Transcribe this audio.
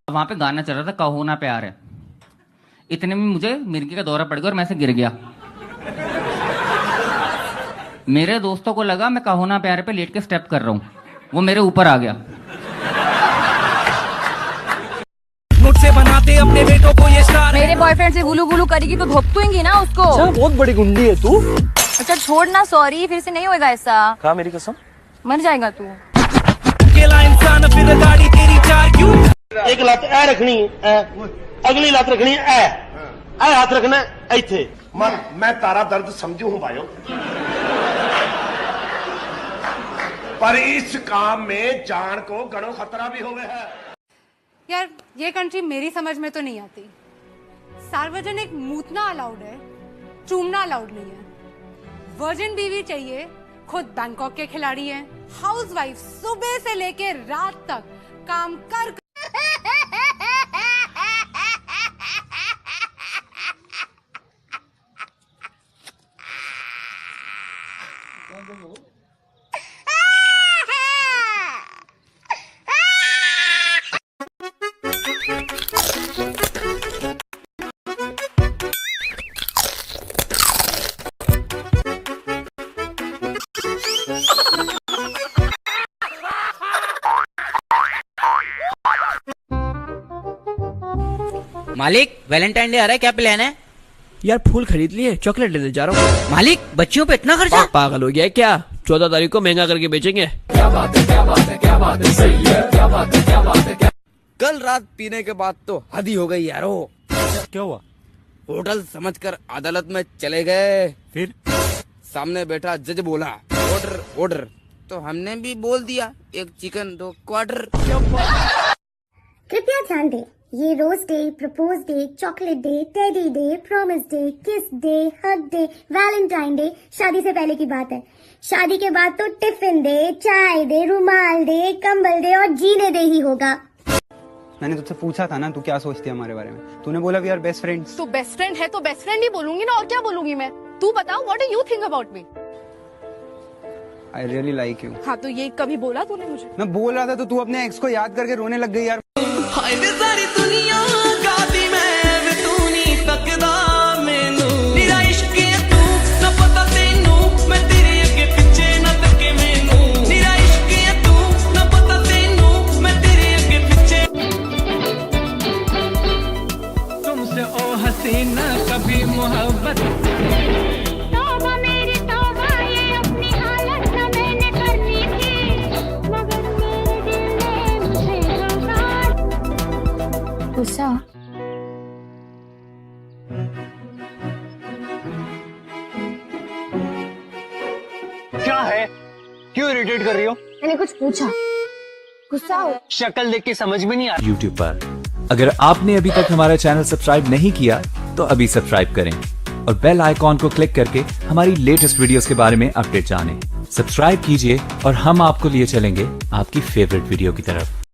वहां पे गाना चल रहा था कहो ना प्यार है। इतने में मुझे मिर्गी का दौरा पड़ गया और मैं से गिर गया। मेरे दोस्तों को लगा मैं कहो ना प्यार पे लेट के स्टेप कर रहा हूँ, वो मेरे ऊपर आ गया। मुझसे बनाते अपने बेटों को ये स्टार। मेरे बॉयफ्रेंड से गुलू गुलू करेगी तो धोपतूंगी ना उसको। अच्छा, बहुत बड़ी गुंडी है तू। अच्छा छोड़ ना, सॉरी, फिर से नहीं होएगा ऐसा। कहा मेरी कसम, मर जाएगा तू। अकेला इंसान फिर गाड़ी तेरी चार क्यों। एक लत ए रखनी है, अगली लत रखनी है ए हाथ रखना है इथे। मैं तारा दर्द समझू हूं भाइयों, पर इस काम में जान को गणो खतरा भी हो गया है। यार ये कंट्री मेरी समझ में तो नहीं आती। सार्वजनिक मूतना अलाउड है, चूमना अलाउड नहीं है। वर्जिन बीवी चाहिए, खुद बैंकॉक के खिलाड़ी हैं। हाउसवाइफ सुबह से लेके रात तक काम कर मालिक वैलेंटाइन डे आ रहा है, क्या प्लान है? यार फूल खरीद लिए, चॉकलेट लेने जा रहा हूँ। मालिक बच्चियों पे इतना खर्चा? पागल हो गया है क्या? 14 तारीख को महंगा करके बेचेंगे। क्या बात है, क्या बात है, क्या बात है, सही है, क्या बात है, क्या बात है, क्या। कल रात पीने के बाद तो हद ही हो गई यारो। क्या हुआ? होटल समझकर अदालत में चले गए। फिर सामने बैठा जज बोला ऑर्डर ऑर्डर, तो हमने भी बोल दिया 1 चिकन 2 क्वार्टर। कृपया ध्यान दें, ये rose day, propose day, chocolate day, teddy day, promise day, kiss day, hug day, Valentine day शादी से पहले की बात है। शादी के बाद तो टिफिन डे, चाय डे, रुमाल डे, कंबल डे और जीने डे ही होगा। मैंने तुझसे पूछा था ना, तू क्या सोचती है हमारे बारे में? तूने बोला वी आर बेस्ट फ्रेंड्स। तो बेस्ट फ्रेंड है तो बेस्ट फ्रेंड ही बोलूंगी ना, और क्या बोलूंगी मैं। तू बताओ, what do you think about me? I really like you. हाँ तो ये कभी बोला तूने मुझे? मैं बोल रहा था तो तू अपने एक्स को याद करके रोने लग गई यार। हाय वे सारी दुनिया गाती मैं वे तू नहीं तकदा मैनू। तेरा इश्क है तू ना पता तेनू, मैं तेरे अगे पीछे ना तके मैनू। तेरा इश्क है तू ना पता तेनू, मैं तेरे अगे पीछे। तुमसे ओ हसीना कभी मोहब्बत। तौबा मेरी तौबा, ये अपनी हालत न मैंने करनी थी, मगर मेरे दिल ने मुझे धोखा। गुस्सा? क्या है? क्यों इरिटेट कर रही हो? मैंने कुछ पूछा, गुस्सा हो? शक्ल देख के समझ में नहीं आ रहा। YouTube पर अगर आपने अभी तक हमारा चैनल सब्सक्राइब नहीं किया तो अभी सब्सक्राइब करें और बेल आइकॉन को क्लिक करके हमारी लेटेस्ट वीडियोस के बारे में अपडेट जानें। सब्सक्राइब कीजिए और हम आपको लिए चलेंगे आपकी फेवरेट वीडियो की तरफ।